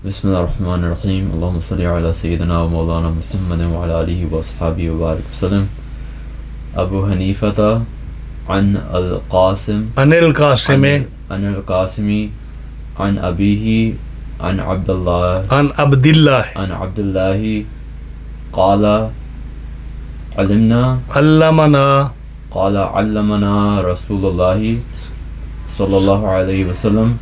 بسم اللہ الرحمن الرحیم اللہم صلی علی سیدنا و مولانا محمد وعلی آلہ و اصحابہ وبارک وسلم. ابو حنیفہ عن القاسم عن القاسم عن ابیہ عن عبد اللہ قال علمنا رسول اللہ صلی اللہ علیہ وسلم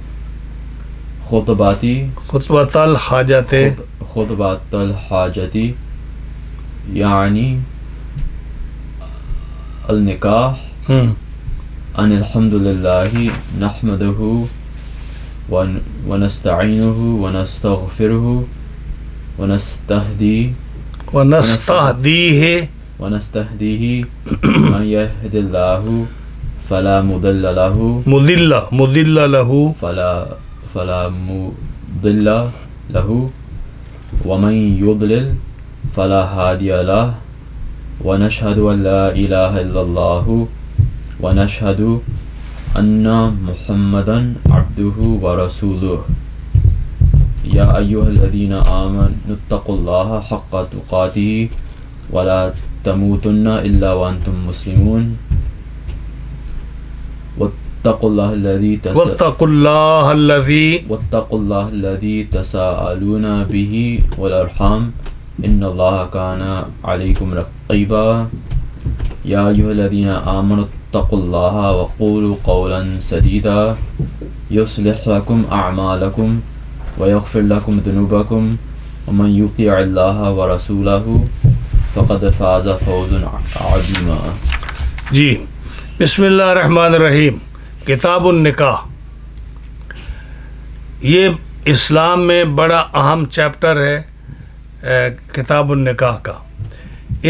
خطبۃ الحاجت یعنی النکاح ان الحمد للہ نحمدہ ونستعینہ ونستغفرہ ونستہدیہ من یہد اللہ فلا مضل لہ فلا مضل له ومن يضلل فلا هادي له ونشهد أن لا إله إلا الله ونشهد أن محمدا عبده ورسوله. يا أيها الذين آمنوا اتقوا الله حق تقاته ولا تموتن إلا وأنتم مسلمون. واتقوا الله الذي تساءلون به والأرحام إن الله كان عليكم رقيبا. يا أيها الذين آمنوا اتقوا الله وقولوا قولا سديدا يصلح لكم أعمالكم ويغفر لكم ذنوبكم ومن يطيع الله ورسوله فقد فاز فوزا عظيما. جی بسم اللہ الرحمن الرحیم. کتاب النکاح یہ اسلام میں بڑا اہم چیپٹر ہے کتاب النکاح کا.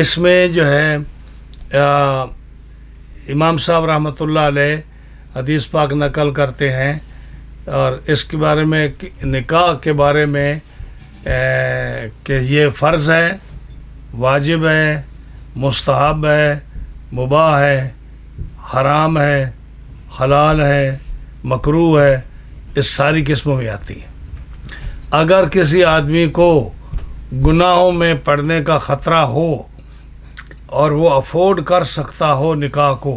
اس میں جو ہے امام صاحب رحمۃ اللہ علیہ حدیث پاک نقل کرتے ہیں اور اس کے بارے میں نکاح کے بارے میں کہ یہ فرض ہے، واجب ہے، مستحب ہے، مباح ہے، حرام ہے، حلال ہے، مکروہ ہے، اس ساری قسموں میں آتی ہے. اگر کسی آدمی کو گناہوں میں پڑنے کا خطرہ ہو اور وہ افورڈ کر سکتا ہو نکاح کو،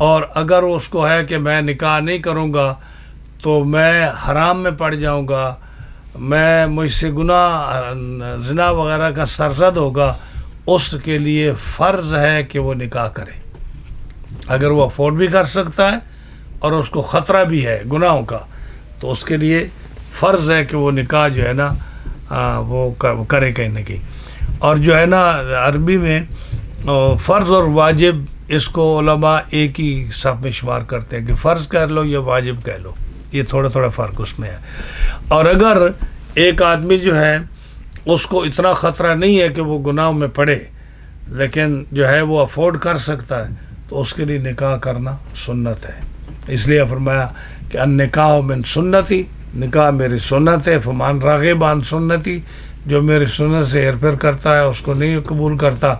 اور اگر اس کو ہے کہ میں نکاح نہیں کروں گا تو میں حرام میں پڑ جاؤں گا، میں مجھ سے گناہ زنا وغیرہ کا سرزد ہوگا، اس کے لیے فرض ہے کہ وہ نکاح کرے. اگر وہ افورڈ بھی کر سکتا ہے اور اس کو خطرہ بھی ہے گناہوں کا تو اس کے لیے فرض ہے کہ وہ نکاح جو ہے نا وہ کرے کہیں نہ کہیں. اور جو ہے نا عربی میں فرض اور واجب اس کو علماء ایک ہی صف میں شمار کرتے ہیں کہ فرض کہہ لو یا واجب کہہ لو، یہ تھوڑا تھوڑا فرق اس میں ہے. اور اگر ایک آدمی جو ہے اس کو اتنا خطرہ نہیں ہے کہ وہ گناہوں میں پڑے لیکن جو ہے وہ افورڈ کر سکتا ہے تو اس کے لیے نکاح کرنا سنت ہے. اس لیے فرمایا کہ النکاح من سنتی، نکاح میری سنت ہے. فمان راغب عن سنتی، جو میری سنت سے ہیر پھیر کرتا ہے اس کو نہیں قبول کرتا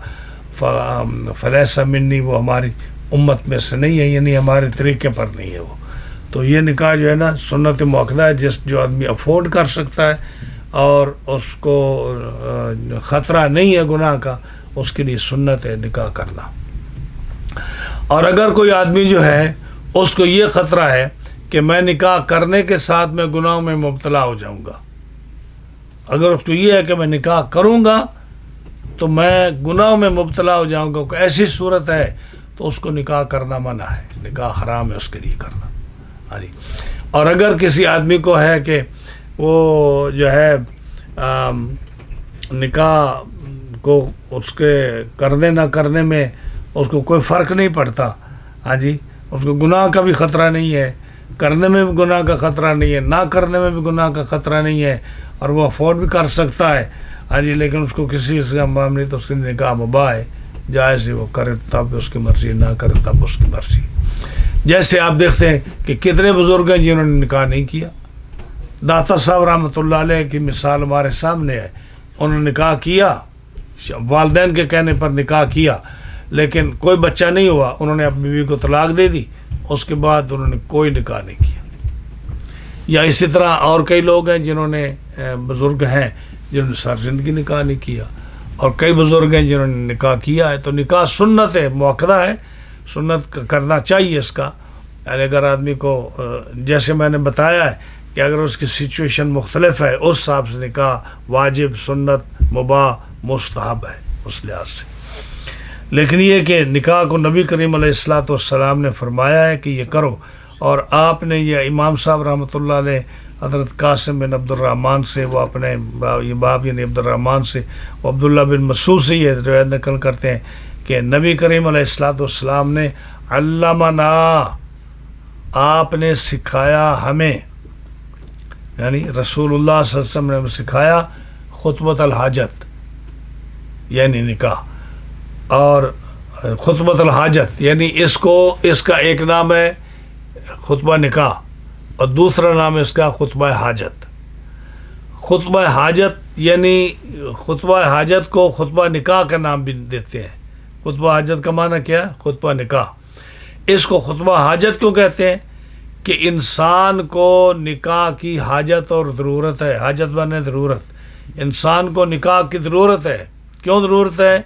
فلیس منی، وہ ہماری امت میں سے نہیں ہے، یعنی ہمارے طریقے پر نہیں ہے وہ. تو یہ نکاح جو ہے نا سنت مؤکدہ ہے. جو آدمی افورڈ کر سکتا ہے اور اس کو خطرہ نہیں ہے گناہ کا، اس کے لیے سنت ہے نکاح کرنا. اور اگر کوئی آدمی جو ہے اس کو یہ خطرہ ہے کہ میں نکاح کرنے کے ساتھ میں گناہوں میں مبتلا ہو جاؤں گا، اگر اس کو یہ ہے کہ میں نکاح کروں گا تو میں گناہوں میں مبتلا ہو جاؤں گا، کوئی ایسی صورت ہے تو اس کو نکاح کرنا منع ہے، نکاح حرام ہے اس کے لیے کرنا. اور اگر کسی آدمی کو ہے کہ وہ جو ہے نکاح کو اس کے کرنے نہ کرنے میں اس کو کوئی فرق نہیں پڑتا، اس کو گناہ کا بھی خطرہ نہیں ہے، کرنے میں بھی گناہ کا خطرہ نہیں ہے، نہ کرنے میں بھی گناہ کا خطرہ نہیں ہے، اور وہ افورڈ بھی کر سکتا ہے لیکن اس کو کسی کا معاملہ نہیں تو اس کی نکاح مباح ہے، جائز ہے، وہ کرے تب اس کی مرضی، نہ کرے تب اس کی مرضی. جیسے آپ دیکھتے ہیں کہ کتنے بزرگ ہیں جنہوں نے نکاح نہیں کیا. داتا صاحب رحمۃ اللہ علیہ کی مثال ہمارے سامنے ہے. انہوں نے نکاح کیا، والدین کے کہنے پر نکاح کیا، لیکن کوئی بچہ نہیں ہوا، انہوں نے اپنی بیوی کو طلاق دے دی، اس کے بعد انہوں نے کوئی نکاح نہیں کیا. یا اسی طرح اور کئی لوگ ہیں جنہوں نے بزرگ ہیں جنہوں نے ساری زندگی نکاح نہیں کیا، اور کئی بزرگ ہیں جنہوں نے نکاح کیا ہے. تو نکاح سنت ہے، موقع ہے، سنت کرنا چاہیے اس کا. یعنی اگر آدمی کو جیسے میں نے بتایا ہے کہ اگر اس کی سچویشن مختلف ہے اس حساب سے نکاح واجب، سنت، مباح، مستحب ہے اس لحاظ سے. لیکن یہ کہ نکاح کو نبی کریم علیہ الصلوۃ والسلام نے فرمایا ہے کہ یہ کرو، اور آپ نے یہ امام صاحب رحمۃ اللہ علیہ حضرت قاسم بن عبد الرحمن سے، وہ اپنے یہ باپ یعنی عبد الرحمن سے، وہ عبداللہ بن مسعود سے یہ روایت نقل کرتے ہیں کہ نبی کریم علیہ الصلوۃ والسلام نے علمنا، آپ نے سکھایا ہمیں، یعنی رسول اللہ صلی اللہ علیہ وسلم نے سکھایا خطبۃ الحاجت یعنی نکاح. اور خطبۃ الحاجت یعنی اس کا ایک نام ہے خطبہ نکاح اور دوسرا نام ہے اس کا خطبہ حاجت. خطبہ حاجت یعنی خطبہ حاجت کو خطبہ نکاح کا نام بھی دیتے ہیں. خطبہ حاجت کا معنی کیا ہے؟ خطبہ نکاح. اس کو خطبہ حاجت کیوں کہتے ہیں؟ کہ انسان کو نکاح کی حاجت اور ضرورت ہے. حاجت معنی ضرورت. انسان کو نکاح کی ضرورت ہے. کیوں ضرورت ہے؟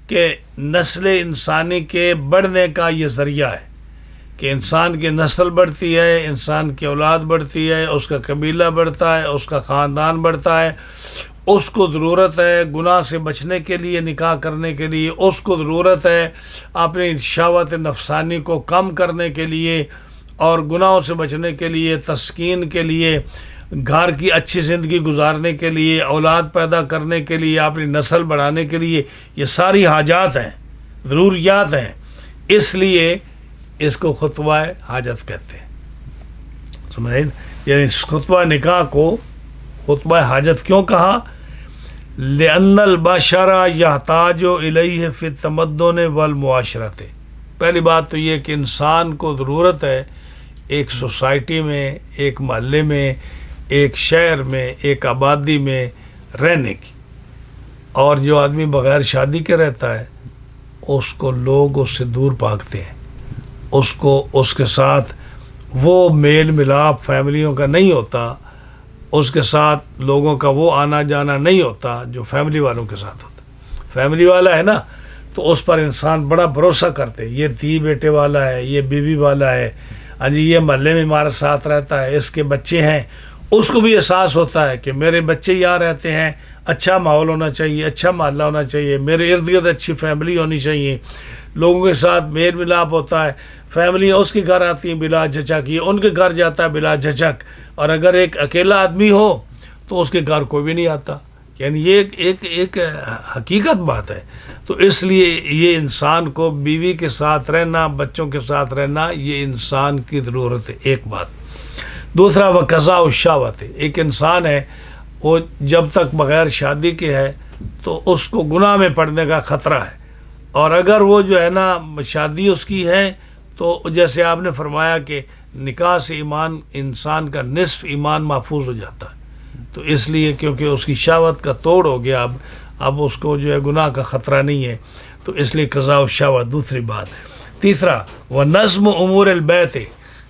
کہ نسل انسانی کے بڑھنے کا یہ ذریعہ ہے کہ انسان کی نسل بڑھتی ہے، انسان کی اولاد بڑھتی ہے، اس کا قبیلہ بڑھتا ہے، اس کا خاندان بڑھتا ہے. اس کو ضرورت ہے گناہ سے بچنے کے لیے، نکاح کرنے کے لیے. اس کو ضرورت ہے اپنی شہوت نفسانی کو کم کرنے کے لیے اور گناہوں سے بچنے کے لیے، تسکین کے لیے، گھر کی اچھی زندگی گزارنے کے لیے، اولاد پیدا کرنے کے لیے، اپنی نسل بڑھانے کے لیے. یہ ساری حاجات ہیں، ضروریات ہیں. اس لیے اس کو خطبہ حاجت کہتے ہیں. سمجھیں؟ یعنی خطبہ نکاح کو خطبہ حاجت کیوں کہا؟ لأن البشر یحتاج الیہ فی التمدن والمعاشرت. پہلی بات تو یہ کہ انسان کو ضرورت ہے ایک سوسائٹی میں، ایک محلے میں، ایک شہر میں، ایک آبادی میں رہنے کی. اور جو آدمی بغیر شادی کے رہتا ہے اس کو لوگ اس سے دور بھاگتے ہیں. اس کے ساتھ وہ میل ملاپ فیملیوں کا نہیں ہوتا، اس کے ساتھ لوگوں کا وہ آنا جانا نہیں ہوتا جو فیملی والوں کے ساتھ ہوتا. فیملی والا ہے نا تو اس پر انسان بڑا بھروسہ کرتے، یہ دھی بیٹے والا ہے، یہ بیوی والا ہے، ہاں جی یہ محلے میں ہمارے ساتھ رہتا ہے، اس کے بچے ہیں. اس کو بھی احساس ہوتا ہے کہ میرے بچے یہاں رہتے ہیں، اچھا ماحول ہونا چاہیے، اچھا محلہ ہونا چاہیے، میرے ارد گرد اچھی فیملی ہونی چاہیے، لوگوں کے ساتھ میل ملاپ ہوتا ہے. فیملی اس کے گھر آتی ہیں بلا جھجک، یہ ان کے گھر جاتا ہے بلا جھجک. اور اگر ایک اکیلا آدمی ہو تو اس کے گھر کوئی بھی نہیں آتا. یعنی یہ ایک حقیقت بات ہے. تو اس لیے یہ انسان کو بیوی کے ساتھ رہنا، بچوں کے ساتھ رہنا، یہ انسان کی ضرورت ہے. ایک بات. دوسرا وہ قضاء الشہوت ہے. ایک انسان ہے وہ جب تک بغیر شادی کے ہے تو اس کو گناہ میں پڑنے کا خطرہ ہے. اور اگر وہ جو ہے نا شادی اس کی ہے تو جیسے آپ نے فرمایا کہ نکاح سے ایمان، انسان کا نصف ایمان محفوظ ہو جاتا ہے. تو اس لیے کیونکہ اس کی شہوت کا توڑ ہو گیا، اب اس کو جو ہے گناہ کا خطرہ نہیں ہے، تو اس لیے قضاء الشہوت. دوسری بات. تیسرا وہ نظم امور البیت ہے.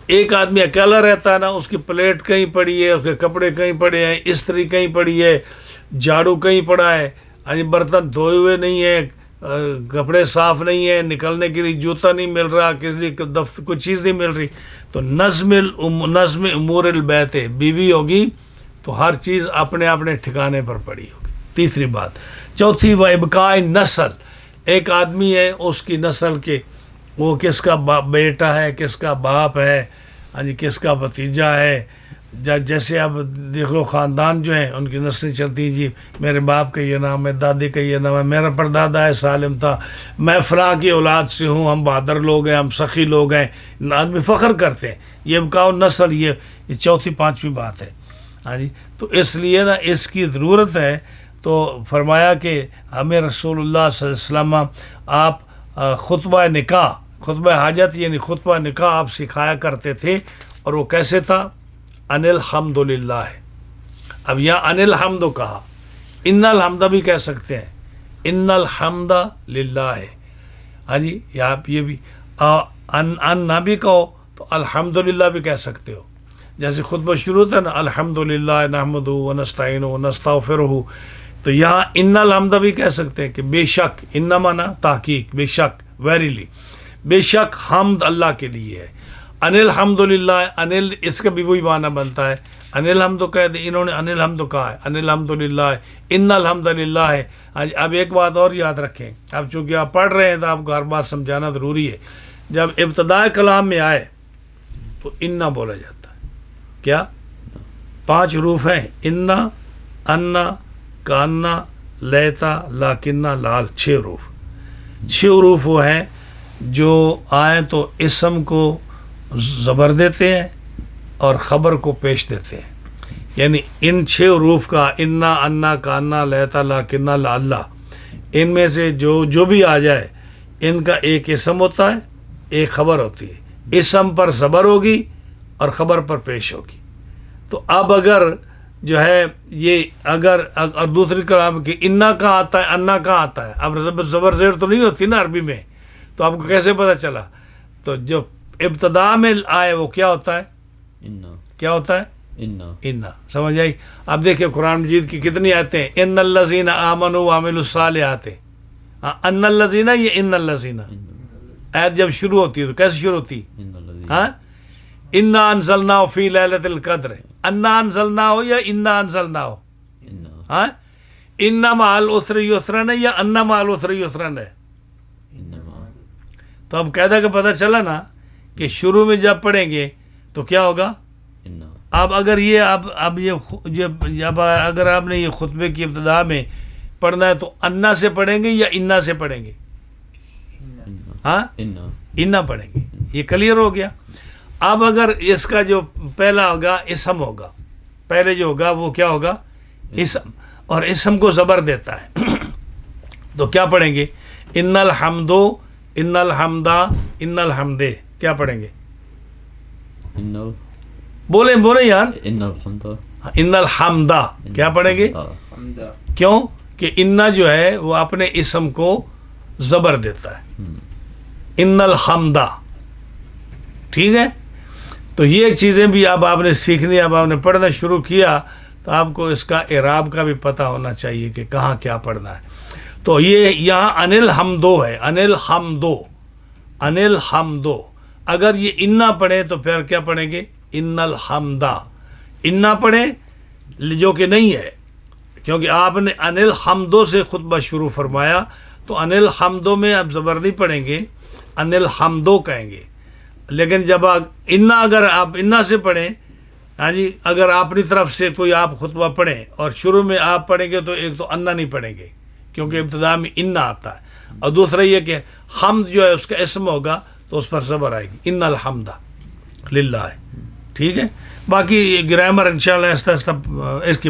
ایک آدمی اکیلا رہتا ہے نا، اس کی پلیٹ کہیں پڑی ہے، اس کے کپڑے کہیں پڑے ہیں، استری کہیں پڑی ہے، جھاڑو کہیں پڑا ہے، برتن دھوئے ہوئے نہیں ہے، کپڑے صاف نہیں ہے، نکلنے کے لیے جوتا نہیں مل رہا، کس لیے دفتر کوئی چیز نہیں مل رہی. تو نظم امور البیت ہے. بیوی ہوگی تو ہر چیز اپنے اپنے ٹھکانے پر پڑی ہوگی. تیسری بات. چوتھی وہ ابقاء نسل. ایک آدمی ہے، اس کی نسل کے وہ کس کا بیٹا ہے، کس کا باپ ہے، ہاں جی کس کا بھتیجا ہے. جیسے اب دیکھ لو خاندان جو ہیں ان کی نسلیں چلتی ہیں، جی میرے باپ کا یہ نام ہے، دادی کا یہ نام ہے، میرا پردادا ہے سالم تھا، میں فلاں کی اولاد سے ہوں، ہم بہادر لوگ ہیں، ہم سخی لوگ ہیں. آدمی فخر کرتے ہیں. یہ ابقاء نسل یہ چوتھی پانچویں بات ہے. ہاں جی. تو اس لیے نا اس کی ضرورت ہے. تو فرمایا کہ ہمیں رسول اللہ صلی اللہ علیہ وسلم آپ خطبہ نکاح، خطبہ حاجت یعنی خطبہ نکاح آپ سکھایا کرتے تھے. اور وہ کیسے تھا؟ ان الحمد للہ ہے. اب یہاں ان الحمد کہا، ان الحمد بھی کہہ سکتے ہیں، ان الحمد للہ ہے. ہاں جی. یا آپ یہ بھی ان نہ بھی کہو تو الحمد للہ بھی کہہ سکتے ہو. جیسے خطبہ شروع ہوتا ہے نا الحمدللہ نحمدہ ونستعینہ ونستغفرہ، تو یہاں ان الحمد بھی کہہ سکتے ہیں کہ بے شک، ان مانا تحقیق، بے شک، ویریلی، بے شک حمد اللہ کے لیے ہے. ان الحمدللہ، انل اس کا بھی وہی معنی بنتا ہے. ان الحمد کہہ دیں، انہوں نے ان الحمد کہا ہے، ان الحمدللہ، ان الحمدللہ ہے. اب ایک بات اور یاد رکھیں، اب چونکہ آپ پڑھ رہے ہیں تو آپ کو ہر بات سمجھانا ضروری ہے. جب ابتداء کلام میں آئے تو انا بولا جاتا ہے. کیا 5 حروف ہیں؟ انا، انا، کانا، لیتا، لاکنہ، لال، 6 حروف. 6 حروف وہ ہیں جو آئیں تو اسم کو زبر دیتے ہیں اور خبر کو پیش دیتے ہیں. یعنی ان 6 حروف کا انا، انا، کانا، لیتا، لاکنہ، لعلہ، ان میں سے جو بھی آ جائے ان کا ایک اسم ہوتا ہے، ایک خبر ہوتی ہے. اسم پر زبر ہوگی اور خبر پر پیش ہوگی. تو اب اگر جو ہے یہ اگر دوسری کلام کی انا کہاں آتا ہے، انا کہاں آتا ہے، اب زبر زیر تو نہیں ہوتی نا عربی میں، تو آپ کو کیسے پتہ چلا؟ تو جو ابتدا میں آئے وہ کیا ہوتا ہے؟ انا. کیا ہوتا ہے؟ انا. انا. سمجھ آئی؟ اب دیکھیں قرآن مجید کی کتنی آیتیں ہیں. ان الذین آمنوا وعملوا الصالحات. ان الذین، یہ ان الذین آیت جب شروع ہوتی ہے تو کیسے شروع ہوتی؟ ہاں، انا انزلناہ فی لیلۃ القدر. انا انزلناہ یا انا انزلناہ؟ ہاں، ان مع العسر یسرا ہے یا ان مع العسر یسرا ہے؟ تو اب قاعدہ کا پتہ چلا نا کہ شروع میں جب پڑھیں گے تو کیا ہوگا؟ اب اگر یہ اب اگر آپ نے یہ خطبے کی ابتدا میں پڑھنا ہے تو انا سے پڑھیں گے یا انا سے پڑھیں گے؟ ہاں، انا پڑھیں گے. یہ کلیئر ہو گیا. اب اگر اس کا جو پہلا ہوگا اسم ہوگا، پہلے جو ہوگا وہ کیا ہوگا؟ اسم، اور اسم کو زبر دیتا ہے تو کیا پڑھیں گے؟ ان الحمدو، ان الحمدہ، ان الحمدے. کیا پڑھیں گے؟ بولیں یار. ان الحمدہ. کیا پڑھیں گے؟ کیوں کہ انا جو ہے وہ اپنے اسم کو زبر دیتا ہے. ان الحمدہ. ٹھیک ہے؟ تو یہ چیزیں بھی اب آپ نے سیکھنی. اب آپ نے پڑھنا شروع کیا تو آپ کو اس کا اعراب کا بھی پتہ ہونا چاہیے کہ کہاں کیا پڑھنا ہے. تو یہ یہاں ان الحمدو ہے، ان الحمدو، ان الحمدو. اگر یہ انا پڑھیں تو پھر کیا پڑھیں گے؟ ان الحمدہ. انا پڑھیں جو کہ نہیں ہے، کیونکہ آپ نے ان الحمدو سے خطبہ شروع فرمایا تو ان الحمدو میں اب زبر نہیں پڑھیں گے، ان الحمدو کہیں گے. لیکن جب انا اگر آپ انا سے پڑھیں، ہاں جی، اگر اپنی طرف سے کوئی آپ خطبہ پڑھیں اور شروع میں آپ پڑھیں گے تو ایک تو انا نہیں پڑھیں گے کیونکہ ابتدا میں انا آتا ہے، اور دوسرا یہ کہ حمد جو ہے اس کا اسم ہوگا تو اس پر زبر آئے گی. ان الحمد للہ. ٹھیک ہے؟ باقی گرامر انشاءاللہ آہستہ آہستہ اس کی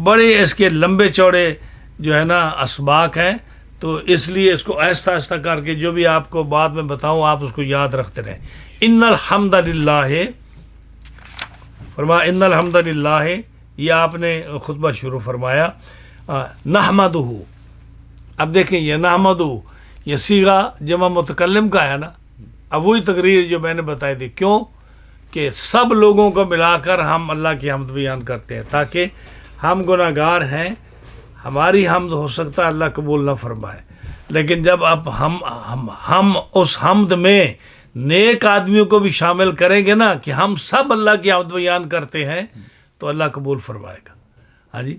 بڑے اس کے لمبے چوڑے جو ہے نا اسباق ہیں، تو اس لیے اس کو آہستہ آہستہ کر کے جو بھی آپ کو بعد میں بتاؤں آپ اس کو یاد رکھتے رہیں. ان الحمد للہ، فرمایا ان الحمد للہ، یہ آپ نے خطبہ شروع فرمایا. نحمدہ. اب دیکھیں یہ نحمدہ یہ صیغہ جمع متکلم کا ہے نا. اب وہی تقریر جو میں نے بتائی تھی. کیوں کہ سب لوگوں کو ملا کر ہم اللہ کی حمد بیان کرتے ہیں تاکہ ہم گناہ گار ہیں، ہماری حمد ہو سکتا ہے اللہ قبول نہ فرمائے، لیکن جب اب ہم اس حمد میں نیک آدمیوں کو بھی شامل کریں گے نا کہ ہم سب اللہ کی حمد بیان کرتے ہیں تو اللہ قبول فرمائے گا. ہاں جی.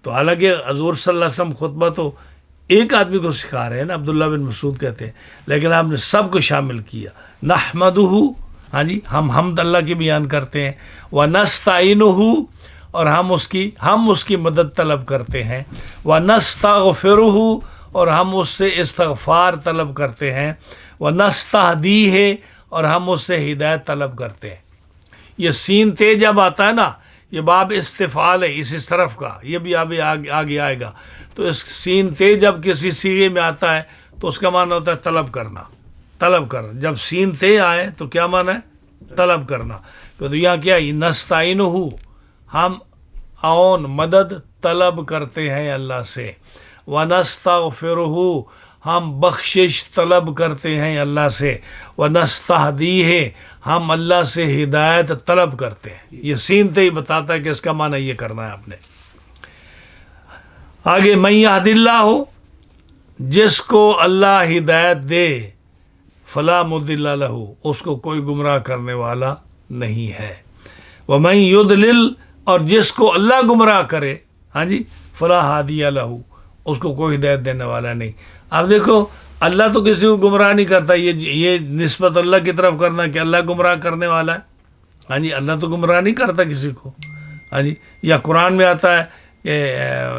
تو حالانکہ حضور صلی اللہ علیہ وسلم خطبہ تو ایک آدمی کو سکھا رہے ہیں نا، عبداللہ بن مسعود کہتے ہیں، لیکن آپ نے سب کو شامل کیا. نحمدہ، ہاں جی، ہم حمد اللہ کی بیان کرتے ہیں. وَنَسْتَعِينُهُ، اور ہم اس کی مدد طلب کرتے ہیں. وَنَسْتَغْفِرُهُ، اور ہم اس سے استغفار طلب کرتے ہیں. وَنَسْتَهْدِيهِ، اور ہم اس سے ہدایت طلب کرتے ہیں. یہ سین تے جب آتا ہے نا، یہ باب استفعال ہے اس طرف کا، یہ بھی آگے آئے گا. تو اس سین تے جب کسی صیغے میں آتا ہے تو اس کا معنی ہوتا ہے طلب کرنا. جب سین تے آئے تو کیا معنی ہے؟ طلب کرنا. تو یہاں کیا ہے؟ نستعینہ، ہم مدد طلب کرتے ہیں اللہ سے. ونستغفرہ، ہم بخشش طلب کرتے ہیں اللہ سے، ونستہدیہ، ہم اللہ سے ہدایت طلب کرتے ہیں۔ یہ سین تے ہی بتاتا ہے کہ اس کا معنی یہ کرنا ہے آپ نے۔ آگے من یہد اللہ ہو، جس کو اللہ ہدایت دے، فلا مضل لہ، اس کو کوئی گمراہ کرنے والا نہیں ہے۔ ومن یضلل، اور جس کو اللہ گمراہ کرے، ہاں جی، فلا ہادی لہ، اس کو کوئی ہدایت دینے والا نہیں۔ اب دیکھو اللہ تو کسی کو گمراہ نہیں کرتا، یہ نسبت اللہ کی طرف کرنا کہ اللہ گمراہ کرنے والا ہے، ہاں جی، اللہ تو گمراہ نہیں کرتا کسی کو، ہاں جی۔ یا قرآن میں آتا ہے کہ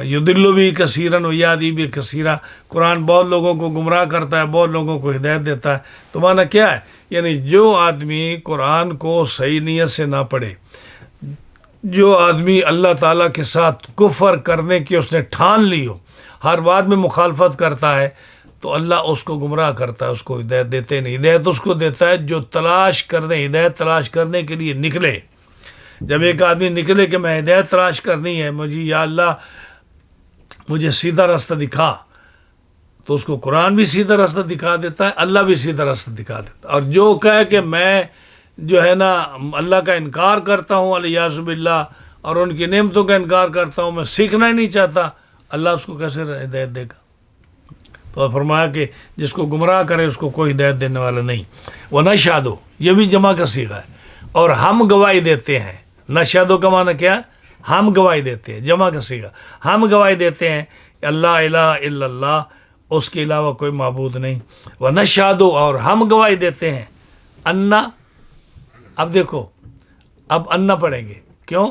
یضل بھی کثیرا ویہدی بھی کثیرا، قرآن بہت لوگوں کو گمراہ کرتا ہے، بہت لوگوں کو ہدایت دیتا ہے۔ تو معنی کیا ہے؟ یعنی جو آدمی قرآن کو صحیح نیت سے نہ پڑھے، جو آدمی اللہ تعالیٰ کے ساتھ کفر کرنے کی اس نے ٹھان لی ہو، ہر بات میں مخالفت کرتا ہے، تو اللہ اس کو گمراہ کرتا ہے، اس کو ہدایت دیتے نہیں۔ ہدایت اس کو دیتا ہے جو تلاش کرنے، ہدایت تلاش کرنے کے لیے نکلے۔ جب ایک آدمی نکلے کہ میں ہدایت تلاش کرنی ہے، مجھے یا اللہ مجھے سیدھا راستہ دکھا، تو اس کو قرآن بھی سیدھا راستہ دکھا دیتا ہے، اللہ بھی سیدھا راستہ دکھا دیتا ہے۔ اور جو کہے کہ میں جو ہے نا اللہ کا انکار کرتا ہوں علیہ باللہ، اور ان کی نعمتوں کا انکار کرتا ہوں، میں سیکھنا ہی نہیں چاہتا، اللہ اس کو کیسے ہدایت دے گا؟ تو فرمایا کہ جس کو گمراہ کرے اس کو کوئی ہدایت دینے والا نہیں۔ وَنَشْهَدُ، یہ بھی جمع کا صیغہ ہے، اور ہم گواہی دیتے ہیں۔ نشہد کا معنی کیا ہے؟ ہم گواہی دیتے ہیں، جمع کا صیغہ۔ ہم گواہی دیتے ہیں کہ اللہ الہ الا اللہ، اس کے علاوہ کوئی معبود نہیں۔ وَنَشْهَدُ، اور ہم گواہی دیتے ہیں، انا، اب دیکھو اب انا پڑھیں گے، کیوں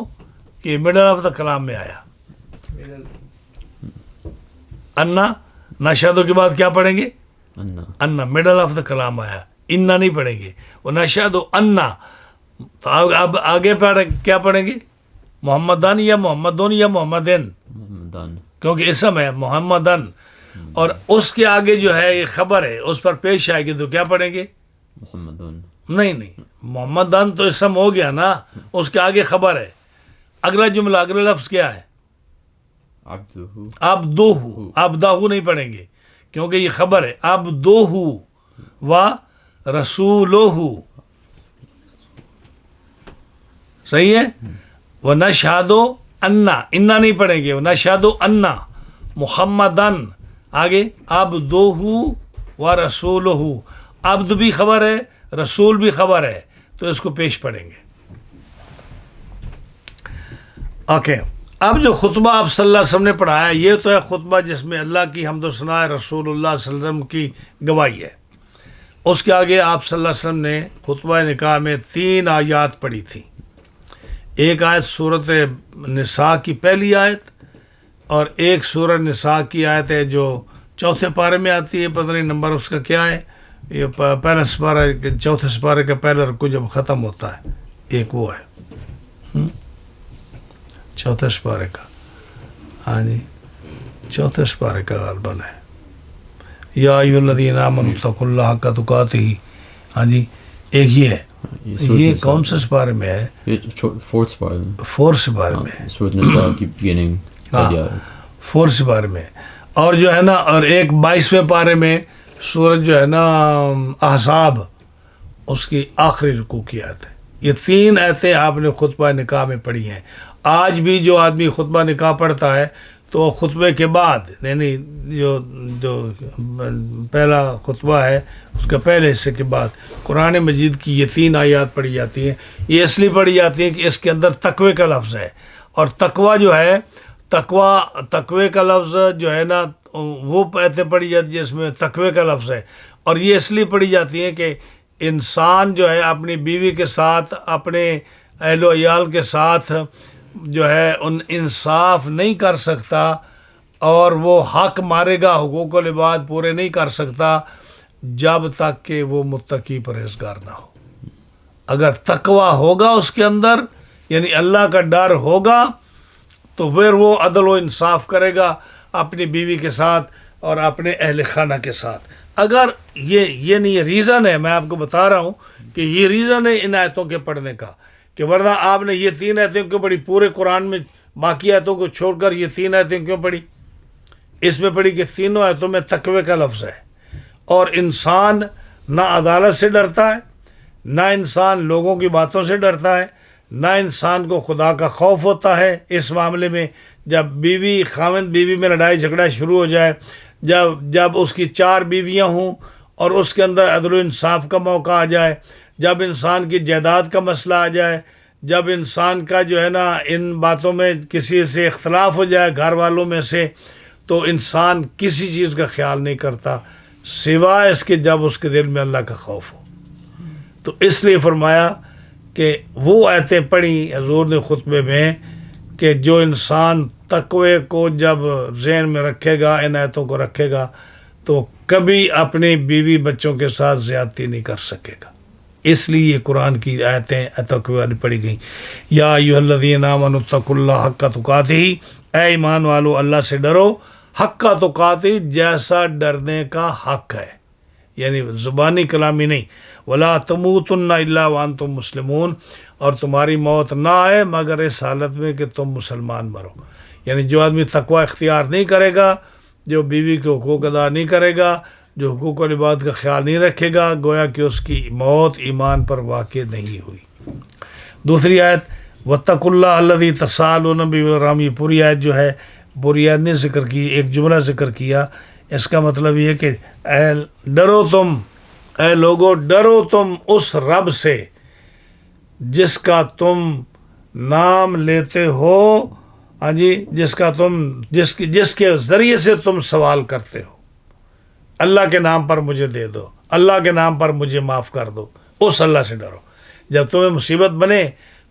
کہ مڈل آف دا کلام میں آیا انا۔ نشہد کے بعد کیا پڑھیں گے؟ انا، مڈل آف دا کلام آیا، انا نہیں پڑھیں گے۔ وَنَشْهَدُ انا، تو اب آگے کیا پڑھیں گے؟ محمدن یا محمدن یا محمدن، کیونکہ اسم ہے محمدن، اور اس کے آگے جو ہے یہ خبر ہے، اس پر پیش آئے گی، تو کیا پڑھیں گے؟ محمدن، نہیں، محمدن تو اسم ہو گیا نا، اس کے آگے خبر ہے۔ اگلا جملہ، اگلا لفظ کیا ہے؟ عبدہ، عبدہ نہیں پڑھیں گے کیونکہ یہ خبر ہے۔ عبدہ و رسولہ، صحیح ہے۔ وَنَشْهَدُ انا نہیں پڑھیں گے، وَنَشْهَدُ انا محمدن، آگے عبدہ و رسولہ، عبد بھی خبر ہے، رسول بھی خبر ہے، تو اس کو پیش پڑھیں گے۔ اوکے، اب جو خطبہ آپ صلی اللہ علیہ وسلم نے پڑھایا، یہ تو ہے خطبہ جس میں اللہ کی حمد و ثنا ہے، رسول اللہ صلی اللہ علیہ وسلم کی گواہی ہے۔ اس کے آگے آپ صلی اللہ علیہ وسلم نے خطبہ نکاح میں 3 آیات پڑھی تھیں۔ ایک آیت سورۃ نساء کی پہلی آیت، اور ایک سورۃ نساء کی آیت ہے جو 4 پارے میں آتی ہے، پتہ نہیں نمبر اس کا کیا ہے، یہ پہلا سپارہ، 4 سپارے کا پہلا رکوع جب ختم ہوتا ہے، ایک وہ ہے 4 سپارے کا، ہاں جی 4 سپارے کا غالباً ہے، یا ایھا الذین آمنوا اتقوا اللہ حق تقاتہ، ہاں جی ایک یہ ہے۔ یہ کون سے سپارے میں ہے؟ 4 سپارے میں، 4 سپارے میں ہے، سورۃ نساء کی بگننگ، ہاں 4 سپارے میں، اور جو ہے نا، اور ایک 22ویں پارے میں سورج جو ہے نا احزاب، اس کی آخری رکوع کی آیت ہے۔ یہ 3 آیتیں آپ نے خطبہ نکاح میں پڑھی ہیں۔ آج بھی جو آدمی خطبہ نکاح پڑھتا ہے تو خطبے کے بعد، یعنی جو پہلا خطبہ ہے اس کا پہلے حصے کے بعد قرآن مجید کی یہ 3 آیات پڑھی جاتی ہیں۔ یہ اس لیے پڑھی جاتی ہیں کہ اس کے اندر تقوی کا لفظ ہے، اور تقوی جو ہے، تقوی کا لفظ جو ہے نا، وہ آیتیں پڑھی جاتی ہیں جس میں تقوی کا لفظ ہے، اور یہ اس لیے پڑھی جاتی ہیں کہ انسان جو ہے اپنی بیوی کے ساتھ، اپنے اہل و عیال کے ساتھ جو ہے ان انصاف نہیں کر سکتا، اور وہ حق مارے گا، حقوق و العباد پورے نہیں کر سکتا جب تک کہ وہ متقی پرہیزگار نہ ہو۔ اگر تقوی ہوگا اس کے اندر، یعنی اللہ کا ڈر ہوگا، تو پھر وہ عدل و انصاف کرے گا اپنی بیوی کے ساتھ اور اپنے اہل خانہ کے ساتھ۔ اگر یہ نہیں ریزن ہے، میں آپ کو بتا رہا ہوں کہ یہ ریزن ہے ان آیتوں کے پڑھنے کا، کہ ورنہ آپ نے یہ 3 آیتیں کیوں پڑھی؟ پورے قرآن میں باقی آیتوں کو چھوڑ کر یہ 3 آیتیں کیوں پڑھی؟ اس میں پڑھی کہ تینوں آیتوں میں تقوی کا لفظ ہے، اور انسان نہ عدالت سے ڈرتا ہے، نہ انسان لوگوں کی باتوں سے ڈرتا ہے، نہ انسان کو خدا کا خوف ہوتا ہے اس معاملے میں۔ جب بیوی خاوند بیوی میں لڑائی جھگڑا شروع ہو جائے، جب اس کی 4 بیویاں ہوں اور اس کے اندر عدل و انصاف کا موقع آ جائے، جب انسان کی جائیداد کا مسئلہ آ جائے، جب انسان کا جو ہے نا ان باتوں میں کسی سے اختلاف ہو جائے گھر والوں میں سے، تو انسان کسی چیز کا خیال نہیں کرتا سوائے اس کے جب اس کے دل میں اللہ کا خوف ہو۔ تو اس لیے فرمایا کہ وہ آیتیں پڑھی حضور نے خطبے میں کہ جو انسان تقوی کو جب ذہن میں رکھے گا، ان آیتوں کو رکھے گا، تو کبھی اپنی بیوی بچوں کے ساتھ زیادتی نہیں کر سکے گا۔ اس لیے یہ قرآن کی آیتیں تقوی والی پڑھی گئیں۔ یا ایھا الذین آمنوا اتقوا اللہ حق تقاتہ، اے ایمان والو اللہ سے ڈرو حق تقاتہ، جیسا ڈرنے کا حق ہے، یعنی زبانی کلامی نہیں۔ ولا تموتن الا وانتم مسلمون، اور تمہاری موت نہ آئے مگر اس حالت میں کہ تم مسلمان مرو۔ یعنی جو آدمی تقوی اختیار نہیں کرے گا، جو بیوی کے حقوق ادا نہیں کرے گا، جو حقوق و عبادت کا خیال نہیں رکھے گا، گویا کہ اس کی موت ایمان پر واقع نہیں ہوئی۔ دوسری آیت واتقوا اللہ الذی تساءلون بہ والارحام، یہ پوری آیت جو ہے، پوری آیت نے ذکر کی، ایک جملہ ذکر کیا۔ اس کا مطلب یہ کہ اے ڈرو تم، اے لوگو ڈرو تم اس رب سے جس کا تم نام لیتے ہو، ہاں جی، جس کے ذریعے سے تم سوال کرتے ہو۔ اللہ کے نام پر مجھے دے دو، اللہ کے نام پر مجھے معاف کر دو، اس اللہ سے ڈرو۔ جب تمہیں مصیبت بنے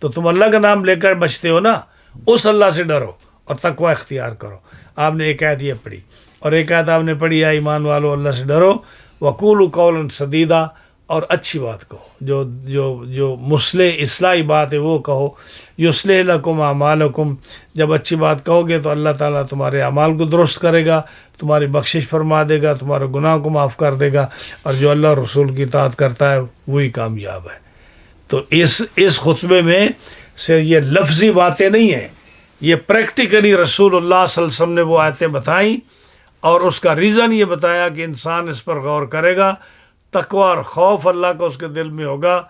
تو تم اللہ کا نام لے کر بچتے ہو نا، اس اللہ سے ڈرو اور تقوی اختیار کرو۔ آپ نے ایک آیت یہ پڑھی، اور ایک آیت آپ نے پڑھی ہے ایمان والو اللہ سے ڈرو وقولوا قولا سدیدا، اور اچھی بات کہو، جو مصلح اصلاحی بات ہے وہ کہو۔ یصلح لکم اعمالکم، جب اچھی بات کہو گے تو اللہ تعالیٰ تمہارے اعمال کو درست کرے گا، تمہاری بخشش فرما دے گا، تمہارے گناہ کو معاف کر دے گا، اور جو اللہ اور رسول کی اطاعت کرتا ہے وہی کامیاب ہے۔ تو اس خطبے میں سے یہ لفظی باتیں نہیں ہیں، یہ پریکٹیکلی رسول اللہ صلی اللہ علیہ وسلم نے وہ آیتیں بتائیں، اور اس کا ریزن یہ بتایا کہ انسان اس پر غور کرے گا، تقوی اور خوف اللہ کا اس کے دل میں ہوگا،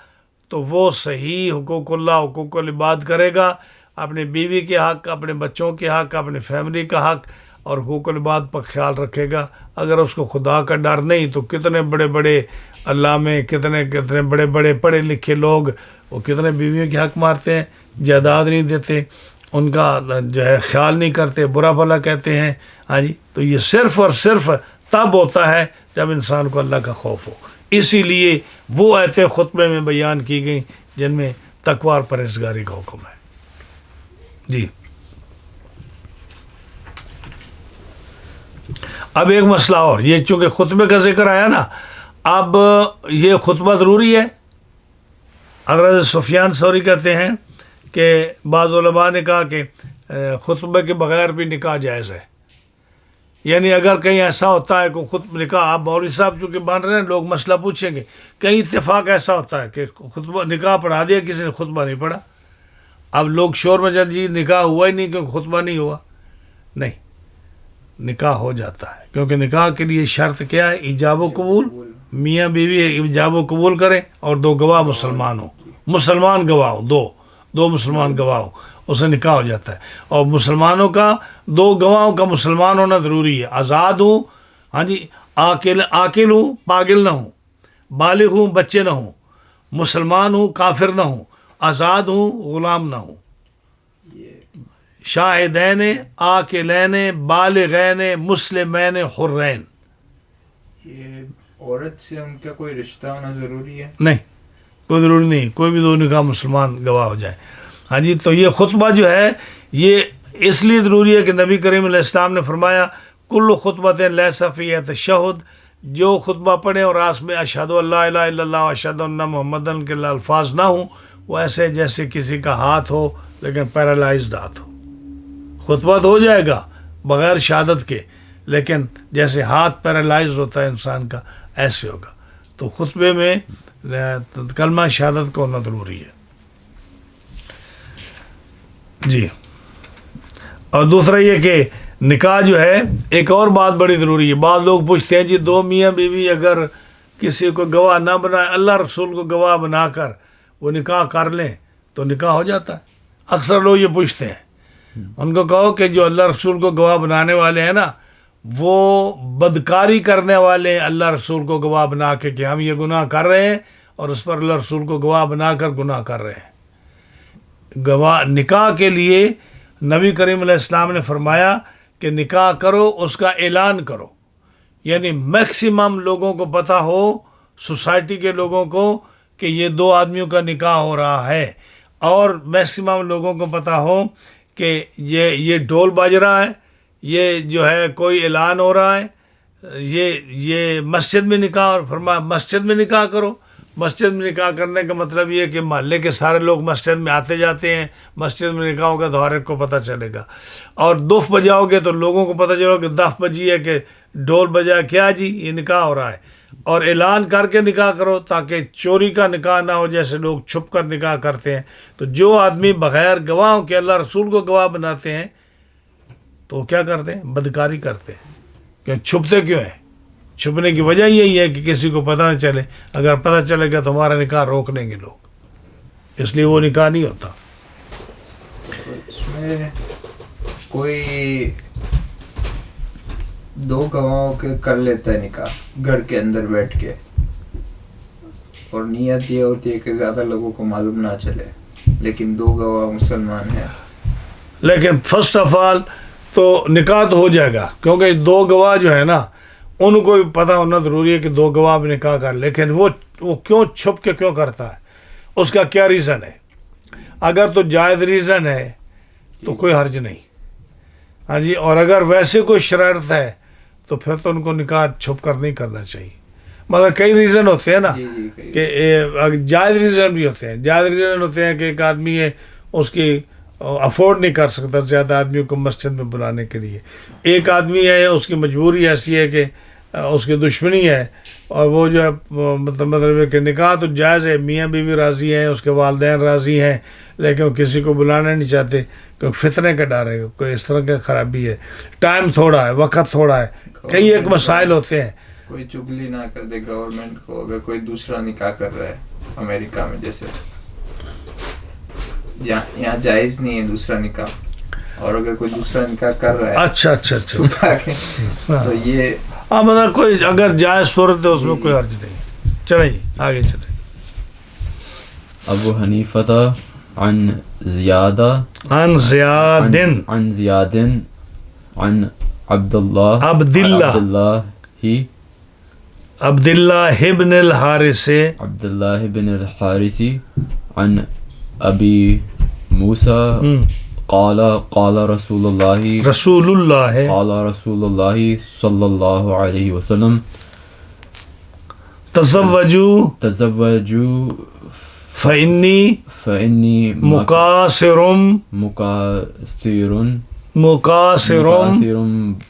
تو وہ صحیح حقوق اللہ، حقوق العباد کرے گا، اپنے بیوی کے حق، اپنے بچوں کے حق، اپنے فیملی کا حق اور حقوق العباد پر خیال رکھے گا۔ اگر اس کو خدا کا ڈر نہیں تو کتنے بڑے بڑے علامے، کتنے بڑے بڑے پڑھے لکھے لوگ، وہ کتنے بیویوں کے حق مارتے ہیں، جائیداد نہیں دیتے، ان کا جو ہے خیال نہیں کرتے، برا بھلا کہتے ہیں، ہاں جی۔ تو یہ صرف اور صرف تب ہوتا ہے جب انسان کو اللہ کا خوف ہو۔ اسی لیے وہ آیتیں خطبے میں بیان کی گئیں جن میں تقوی اور پرہیزگاری کا حکم ہے۔ جی، اب ایک مسئلہ اور، یہ چونکہ خطبے کا ذکر آیا نا، اب یہ خطبہ ضروری ہے۔ حضرت سفیان ثوری کہتے ہیں کہ بعض علماء نے کہا کہ خطبے کے بغیر بھی نکاح جائز ہے، یعنی اگر کہیں ایسا ہوتا ہے کہ نکاح، آپ مولوی صاحب چونکہ مان رہے ہیں، لوگ مسئلہ پوچھیں گے، کہیں اتفاق ایسا ہوتا ہے کہ خطبہ نکاح پڑھا دیا کسی نے، خطبہ نہیں پڑھا، اب لوگ شور میں جب جی نکاح ہوا ہی نہیں کیونکہ خطبہ نہیں ہوا، نہیں، نکاح ہو جاتا ہے، کیونکہ نکاح کے لیے شرط کیا ہے؟ ایجاب و قبول، میاں بیوی ایجاب و قبول کریں اور 2 گواہ مسلمان ہوں، مسلمان گواہ ہوں، دو مسلمان گواہ ہوں، اس سے نکاح ہو جاتا ہے۔ اور مسلمانوں کا 2 گواہوں کا مسلمان ہونا ضروری ہے، آزاد ہوں، ہاں جی، عاقل ہوں، پاگل نہ ہوں، بالغ ہوں، بچے نہ ہوں، مسلمان ہوں، کافر نہ ہوں، آزاد ہوں، غلام نہ ہوں، شاہدین عاقلین بالغین مسلمین حرین۔ یہ عورت سے ان کا کوئی رشتہ ہونا ضروری ہے؟ نہیں، کوئی ضروری نہیں، کوئی بھی 2 نکاح مسلمان گواہ ہو جائے، ہاں جی۔ تو یہ خطبہ جو ہے یہ اس لیے ضروری ہے کہ نبی کریم علیہ السلام نے فرمایا کل خطبۃ لیس فیہا تشہد، جو خطبہ پڑھے اور آس میں اشہد ان لا الہ الا اللہ و اشہد ان محمدن کے الفاظ نہ ہوں، وہ ایسے جیسے کسی کا ہاتھ ہو لیکن پیرالائزڈ ہاتھ ہو۔ خطبہ تو ہو جائے گا بغیر شہادت کے، لیکن جیسے ہاتھ پیرالائز ہوتا ہے انسان کا، ایسے ہوگا۔ تو خطبے میں کلمہ شہادت کو ہونا ضروری ہے۔ جی، اور دوسرا یہ کہ نکاح جو ہے ایک اور بات بڑی ضروری ہے. بعض لوگ پوچھتے ہیں جی دو میاں بیوی اگر کسی کو گواہ نہ بنائے, اللہ رسول کو گواہ بنا کر وہ نکاح کر لیں تو نکاح ہو جاتا ہے؟ اکثر لوگ یہ پوچھتے ہیں. ان کو کہو کہ جو اللہ رسول کو گواہ بنانے والے ہیں نا وہ بدکاری کرنے والے ہیں اللہ رسول کو گواہ بنا کے کہ ہم یہ گناہ کر رہے ہیں, اور اس پر اللہ رسول کو گواہ بنا کر گناہ کر رہے ہیں. گواہ نکاح کے لیے نبی کریم علیہ السلام نے فرمایا کہ نکاح کرو, اس کا اعلان کرو, یعنی میکسیمم لوگوں کو پتہ ہو, سوسائٹی کے لوگوں کو کہ یہ دو آدمیوں کا نکاح ہو رہا ہے, اور میکسیمم لوگوں کو پتہ ہو کہ یہ ڈھول بج رہا ہے, یہ جو ہے کوئی اعلان ہو رہا ہے, یہ مسجد میں نکاح, اور فرمایا مسجد میں نکاح کرو. مسجد میں نکاح کرنے کا مطلب یہ ہے کہ محلے کے سارے لوگ مسجد میں آتے جاتے ہیں, مسجد میں نکاح ہوگا تو ہر ایک کو پتہ چلے گا. اور دف بجاؤ گے تو لوگوں کو پتہ چلے گا کہ دف بجی ہے, کہ ڈھول بجا, کیا جی یہ نکاح ہو رہا ہے. اور اعلان کر کے نکاح کرو تاکہ چوری کا نکاح نہ ہو, جیسے لوگ چھپ کر نکاح کرتے ہیں. تو جو آدمی بغیر گواہوں کے اللہ رسول کو گواہ بناتے ہیں تو کیا کرتے ہیں؟ بدکاری کرتے ہیں. کہ چھپتے کیوں ہیں؟ چھپنے کی وجہ یہی ہے کہ کسی کو پتہ نہ چلے. اگر پتہ چلے گا تو ہمارا نکاح روک لیں گے لوگ, اس لیے وہ نکاح نہیں ہوتا. اس میں کوئی دو گواہوں کے کر لیتا ہے نکاح گھر کے اندر بیٹھ کے, اور نیت یہ ہوتی ہے کہ زیادہ لوگوں کو معلوم نہ چلے, لیکن دو گواہ مسلمان ہیں. لیکن فرسٹ آف آل تو نکاح تو ہو جائے گا, کیونکہ دو گواہ جو ہے نا ان کو بھی پتہ ہونا ضروری ہے کہ دو گواہ بھی نکاح کر. لیکن وہ کیوں چھپ کے کیوں کرتا ہے, اس کا کیا ریزن ہے؟ اگر تو جائز ریزن ہے تو کوئی حرج نہیں, ہاں جی. اور اگر ویسے کوئی شرارت ہے تو پھر تو ان کو نکاح چھپ کر نہیں کرنا چاہیے. مگر کئی ریزن ہوتے ہیں نا کہ جائز ریزن بھی ہوتے ہیں. جائز ریزن ہوتے ہیں کہ ایک آدمی ہے اس کی افورڈ نہیں کر سکتا زیادہ آدمیوں کو مسجد میں بلانے کے لیے. ایک آدمی ہے اس کی مجبوری ایسی ہے کہ اس کی دشمنی ہے, اور وہ جو ہے مطلب ہے کہ نکاح تو جائز ہے, میاں بیوی راضی ہیں, اس کے والدین راضی ہیں, لیکن وہ کسی کو بلانا نہیں چاہتے کیونکہ فتنے کا ڈر ہے, کوئی اس طرح کا خرابی ہے, ٹائم تھوڑا ہے, وقت تھوڑا ہے, کئی ایک مسائل ہوتے ہیں. کوئی چگلی نہ کر دے گورنمنٹ کو, اگر کوئی دوسرا نکاح کر رہا ہے امریکہ میں جیسے, یہاں جائز نہیں ہے دوسرا نکاح, اور اگر کوئی دوسرا نکاح کر رہا ہے اچھا تو یہ ہاں مطلب کوئی اگر جائز صورت ہے اس میں کوئی حرج نہیں. چلیں جی آگے چلیں. ابو حنیفہ عن زیاد عن زیاد عن عبد اللہ ابن الحارث عن ابی موسیٰ قال رسول اللہ صلی اللہ علیہ وسلم تزوجوا فإنی مقاصر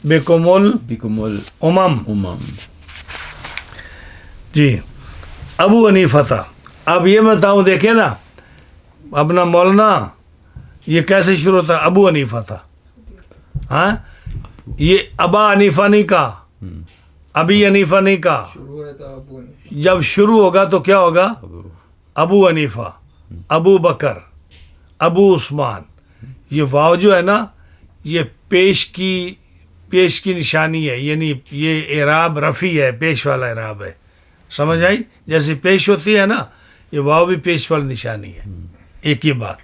بکم الامم. جی ابو حنیفہ تھا. اب یہ میں بتاؤں, دیکھیں نا اپنا مولانا یہ کیسے شروع ہوتا ہے؟ ابو حنیفہ تھا. ہاں یہ ابا حنیفہ نہیں کہا, ابی حنیفہ نہیں کہا. جب شروع ہوگا تو کیا ہوگا؟ ابو حنیفہ, ابو بکر, ابو عثمان. یہ واو جو ہے نا یہ پیش کی نشانی ہے, یعنی یہ اعراب رفعی ہے, پیش والا اعراب ہے. سمجھ آئی؟ جیسے پیش ہوتی ہے نا یہ واو بھی پیش والی نشانی ہے. ایک ہی بات.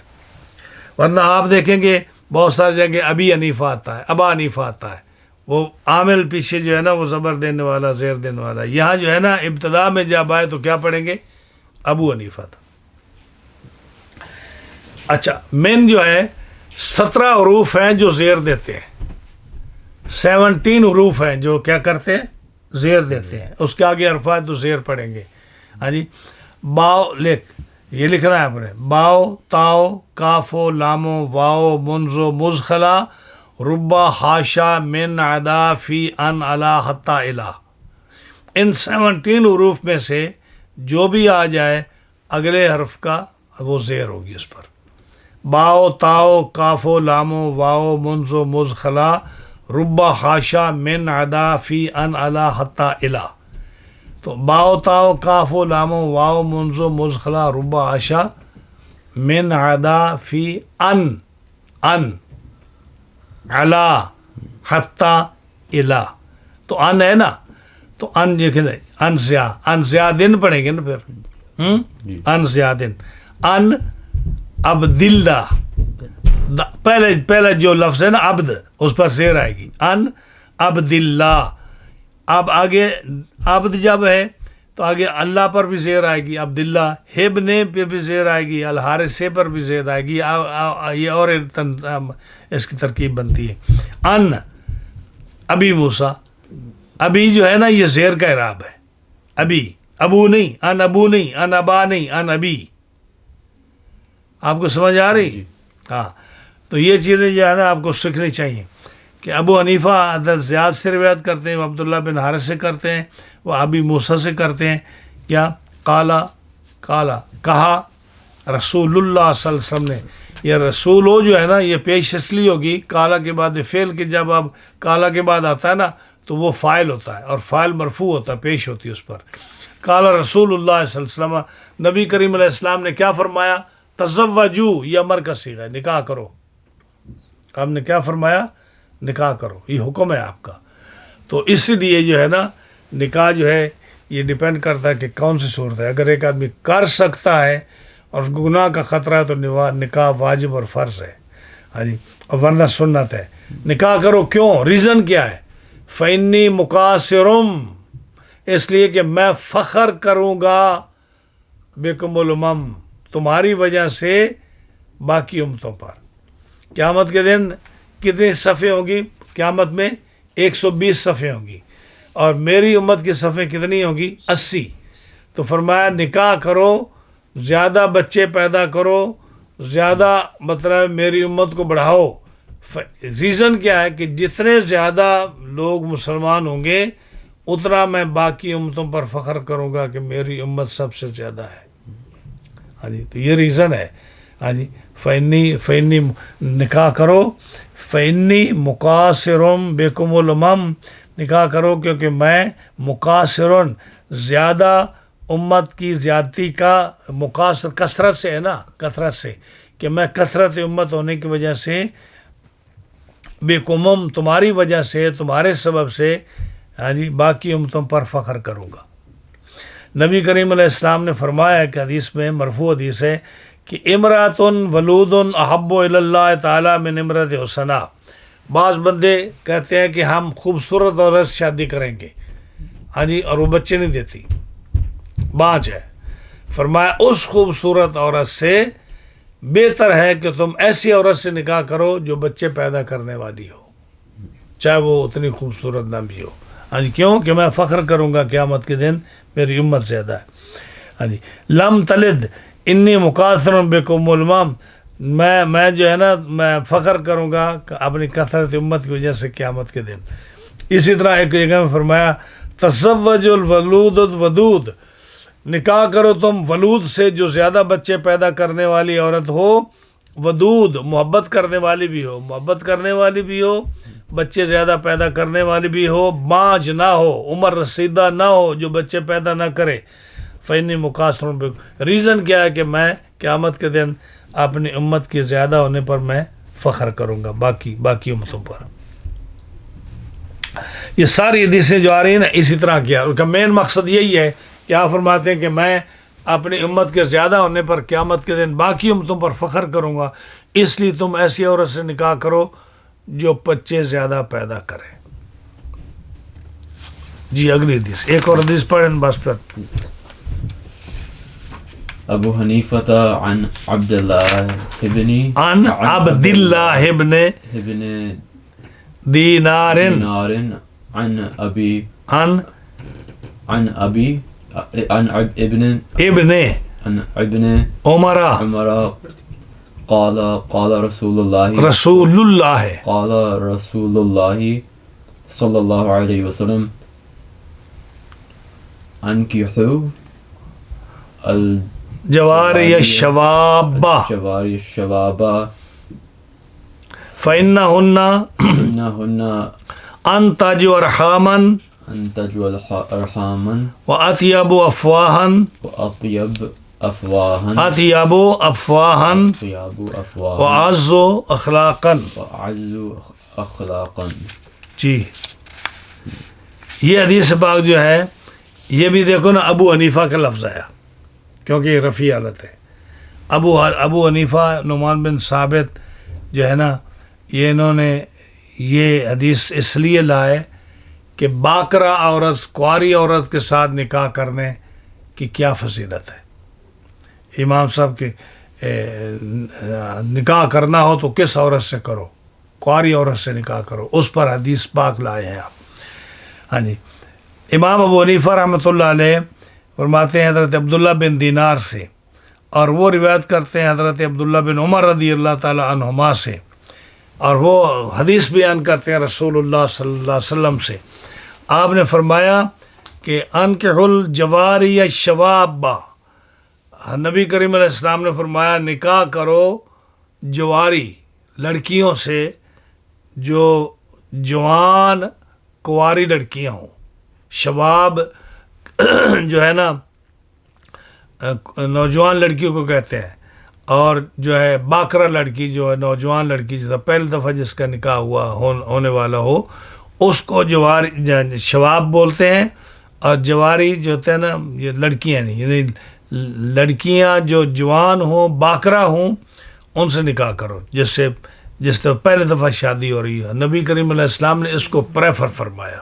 ورنہ آپ دیکھیں گے بہت ساری جگہ ابی حنیفہ آتا ہے, ابا حنیفہ آتا ہے, وہ عامل پیچھے جو ہے نا وہ زبر دینے والا, زیر دینے والا. یہاں جو ہے نا ابتدا میں جب آئے تو کیا پڑھیں گے؟ ابو حنیفہ تھا. اچھا من جو ہے 17 حروف ہیں جو زیر دیتے ہیں, 17 حروف ہیں جو کیا کرتے ہیں؟ زیر دیتے ہیں. اس کے آگے حرفات تو زیر پڑھیں گے. ہاں جی باؤ یہ لکھنا ہے آپ نے, باؤ تاؤ کافو لامو واؤ منزو مزخلا ربا حاشا من عدا فی ان علا حتی الہ. ان 17 حروف میں سے جو بھی آ جائے اگلے حرف کا وہ زیر ہوگی اس پر. باؤ تاؤ کافو لامو واؤ منزو مزخلا ربا حاشا من عدا فی ان علا حتی الا. تو باؤ تاؤ کاف و لام و واو منزو مزخلا ربا حاشا من عدا فی ان علا حتی الا. تو ان ہے نا, تو ان دیکھیں ان زیادن پڑھیں گے نا پھر ان زیادن. ان عبداللہ, پہلے جو لفظ ہے نا عبد, اس پر زیر آئے گی. ان عبداللہ. اب آگے عبد جب ہے تو آگے اللہ پر بھی زیر آئے گی, عبداللہ. ہبنے پہ بھی زیر آئے گی, الحارث پر بھی زیر آئے گی. یہ اور اس کی ترکیب بنتی ہے. ان ابی موسیٰ, ابی جو ہے نا یہ زیر کا اعراب ہے. ابی, ابو نہیں, ان ابو نہیں, ان ابا نہیں, ان ابی. آپ کو سمجھ آ رہی؟ ہاں. تو یہ چیزیں جو ہے نا آپ کو سیکھنی چاہیے کہ ابو حنیفہ حضرت زیاد سے روایت کرتے ہیں, وہ عبداللہ بن حارث سے کرتے ہیں, وہ ابی موسیٰ سے کرتے ہیں. کیا کالا کہا رسول اللہ صلی اللہ علیہ وسلم نے. یہ رسول ہو جو ہے نا یہ پیش اس لیے ہوگی کالا کے بعد فعل کے, جب اب کالا کے بعد آتا ہے نا تو وہ فاعل ہوتا ہے, اور فاعل مرفوع ہوتا ہے, پیش ہوتی ہے اس پر. کالا رسول اللہ صلی اللہ علیہ وسلم, نبی کریم علیہ السلام نے کیا فرمایا؟ تزوجو, یہ امر کا صیغہ ہے, نکاح کرو. آپ نے کیا فرمایا؟ نکاح کرو, یہ حکم ہے آپ کا. تو اس لیے جو ہے نا نکاح جو ہے یہ ڈیپینڈ کرتا ہے کہ کون سی صورت ہے. اگر ایک آدمی کر سکتا ہے اور گناہ کا خطرہ ہے تو نکاح واجب اور فرض ہے. ہاں جی, اور ورنہ سنت ہے. نکاح کرو کیوں؟ ریزن کیا ہے؟ فَإِنِّي مُقَاصِرٌ, اس لیے کہ میں فخر کروں گا بِكُمُ الْأُمَمْ, تمہاری وجہ سے باقی امتوں پر. قیامت کے دن کتنی صفحے ہوں گی؟ قیامت میں 120 صفحے ہوں گی, اور میری امت کی صفحے کتنی ہوں گی؟ 80. تو فرمایا نکاح کرو, زیادہ بچے پیدا کرو, زیادہ مطلب میری امت کو بڑھاؤ. ریزن کیا ہے کہ جتنے زیادہ لوگ مسلمان ہوں گے اتنا میں باقی امتوں پر فخر کروں گا کہ میری امت سب سے زیادہ ہے. ہاں جی, تو یہ ریزن ہے. ہاں جی, فَإِنِّي نکاح کرو, فَإِنِّي مُقَاصِرٌ بِكُمُ الْأُمَمْ, نکاح کرو کیونکہ میں مقاصرن, زیادہ امت کی زیادتی کا, مقاصر کثرت سے ہے نا, کثرت سے, کہ میں کثرت امت ہونے کی وجہ سے بِكُمُم, تمہاری وجہ سے, تمہارے سبب سے, ہاں جی, باقی امتوں پر فخر کروں گا. نبی کریم علیہ السلام نے فرمایا کہ حدیث میں, مرفوع حدیث ہے, کہ امراتن ولودن احب الی اللہ تعالی من امرۃ حسنہ. بعض بندے کہتے ہیں کہ ہم خوبصورت عورت سے شادی کریں گے, ہاں جی, اور وہ بچے نہیں دیتی, بانج ہے. فرمایا اس خوبصورت عورت سے بہتر ہے کہ تم ایسی عورت سے نکاح کرو جو بچے پیدا کرنے والی ہو, چاہے وہ اتنی خوبصورت نہ بھی ہو. ہاں جی, کیوں کہ میں فخر کروں گا قیامت کے دن میری امت زیادہ ہے. ہاں جی, لم تلد انی مقاصر بکم الامم, میں جو ہے نا میں فخر کروں گا اپنی کثرت امت کی وجہ سے قیامت کے دن. اسی طرح ایک جگہ میں فرمایا تزوج الولود الودود, نکاح کرو تم ولود سے جو زیادہ بچے پیدا کرنے والی عورت ہو, ودود محبت کرنے والی بھی ہو, محبت کرنے والی بھی ہو, بچے زیادہ پیدا کرنے والی بھی ہو, بانج نہ ہو, عمر رسیدہ نہ ہو, جو بچے پیدا نہ کرے. فَإِنِّي مُقَاصِرٌ بِكُمْ, ریزن کیا ہے کہ میں قیامت کے دن اپنی امت کے زیادہ ہونے پر میں فخر کروں گا باقی امتوں پر. یہ ساری حدیثیں جو آ رہی ہیں نا اسی طرح کیا, اس کا مین مقصد یہی ہے کہ آپ فرماتے ہیں کہ میں اپنی امت کے زیادہ ہونے پر قیامت کے دن باقی امتوں پر فخر کروں گا, اس لیے تم ایسی عورت سے نکاح کرو جو بچے زیادہ پیدا کرے. جی اگلی حدیث, ایک اور حدیث پڑھیں بس پھر. ابو حنیفہ عن عبداللہ ابن دینار عن ابی ابن عمر قال رسول اللہ صلی اللہ علیہ وسلم انکحوا جواری الشباب فإنہن فإنهن انتج ارحاما أنتج أرحاما واطيب افواها وأطيب أفواها اطيب افواها أطيب أفواها واعز اخلاقا. وأعز أخلاقا. جی یہ حدیث پاک جو ہے یہ بھی دیکھو نا ابو حنیفہ کا لفظ آیا کیونکہ یہ رفیع حالت ہے. ابو حنیفہ نعمان بن ثابت جو ہے نا یہ انہوں نے یہ حدیث اس لیے لائے کہ باکرہ عورت کنواری عورت کے ساتھ نکاح کرنے کی کیا فضیلت ہے. امام صاحب کے نکاح کرنا ہو تو کس عورت سے کرو؟ کنواری عورت سے نکاح کرو. اس پر حدیث پاک لائے ہیں آپ. ہاں جی. امام ابو حنیفہ رحمۃ اللہ علیہ فرماتے ہیں حضرت عبداللہ بن دینار سے، اور وہ روایت کرتے ہیں حضرت عبداللہ بن عمر رضی اللہ تعالی عنہما سے، اور وہ حدیث بیان کرتے ہیں رسول اللہ صلی اللہ علیہ وسلم سے. آپ نے فرمایا کہ انکحوا الجواری الشواب، نبی کریم علیہ السلام نے فرمایا نکاح کرو جواری لڑکیوں سے جو جوان کنواری لڑکیاں ہوں. شباب جو ہے نا نوجوان لڑکیوں کو کہتے ہیں، اور جو ہے باکرہ لڑکی جو ہے نوجوان لڑکی جس کا پہلی دفعہ جس کا نکاح ہوا ہونے والا ہو اس کو جواری شباب بولتے ہیں. اور جواری جو ہوتے ہیں نا یہ لڑکیاں نہیں، یعنی لڑکیاں جو جوان ہوں باکرہ ہوں ان سے نکاح کرو جس سے پہلی دفعہ شادی ہو رہی ہے. نبی کریم علیہ السلام نے اس کو پریفر فرمایا.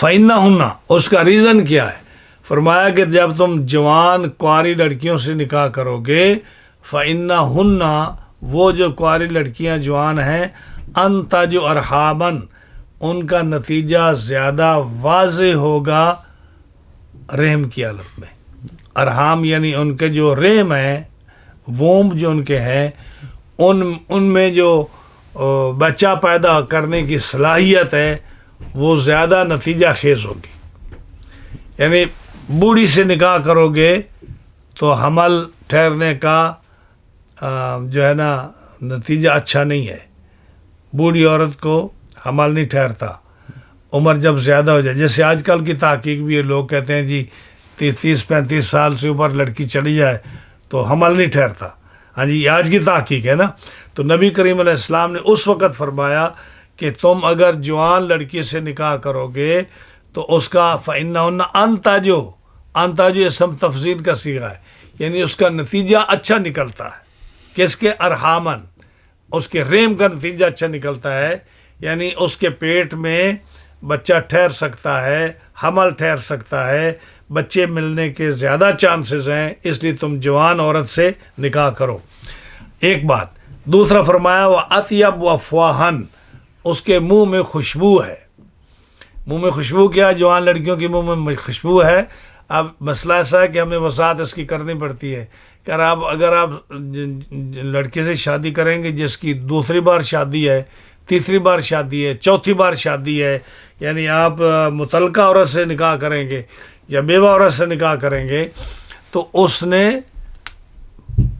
فَإِنَّهُنَّ اس کا ریزن کیا ہے؟ فرمایا کہ جب تم جوان کنواری لڑکیوں سے نکاح کرو گے، فَإِنَّهُنَّ وہ جو کنواری لڑکیاں جوان ہیں، أَنْتَجُ أَرْحَامًا ان کا نتیجہ زیادہ واضح ہوگا رحم کی حالت میں. ارحام یعنی ان کے جو رحم ہیں، ووم جو ان کے ہیں، ان میں جو بچہ پیدا کرنے کی صلاحیت ہے وہ زیادہ نتیجہ خیز ہوگی. یعنی بوڑھی سے نکاح کرو گے تو حمل ٹھہرنے کا جو ہے نا نتیجہ اچھا نہیں ہے. بوڑھی عورت کو حمل نہیں ٹھہرتا عمر جب زیادہ ہو جائے. جیسے آج کل کی تحقیق بھی ہے، لوگ کہتے ہیں جی 30-35 سال سے اوپر لڑکی چلی جائے تو حمل نہیں ٹھہرتا. ہاں جی یہ آج کی تحقیق ہے نا. تو نبی کریم علیہ السلام نے اس وقت فرمایا کہ تم اگر جوان لڑکی سے نکاح کرو گے تو اس کا فَإِنَّهُنَّ أَنْتَجُ اسم تفضیل کا صیغہ ہے، یعنی اس کا نتیجہ اچھا نکلتا ہے. کس کے؟ ارحامن، اس کے رحم کا نتیجہ اچھا نکلتا ہے. یعنی اس کے پیٹ میں بچہ ٹھہر سکتا ہے، حمل ٹھہر سکتا ہے، بچے ملنے کے زیادہ چانسز ہیں. اس لیے تم جوان عورت سے نکاح کرو. ایک بات. دوسرا فرمایا وَأَطْيَبُ أَفْوَاهًا اس کے منہ میں خوشبو ہے. منہ میں خوشبو کیا؟ جوان لڑکیوں کے منہ میں خوشبو ہے. اب مسئلہ ایسا ہے کہ ہمیں وضاحت اس کی کرنی پڑتی ہے کہ اگر آپ لڑکے سے شادی کریں گے جس کی دوسری بار شادی ہے، تیسری بار شادی ہے، چوتھی بار شادی ہے، یعنی آپ متعلقہ عورت سے نکاح کریں گے یا بیوہ عورت سے نکاح کریں گے تو اس نے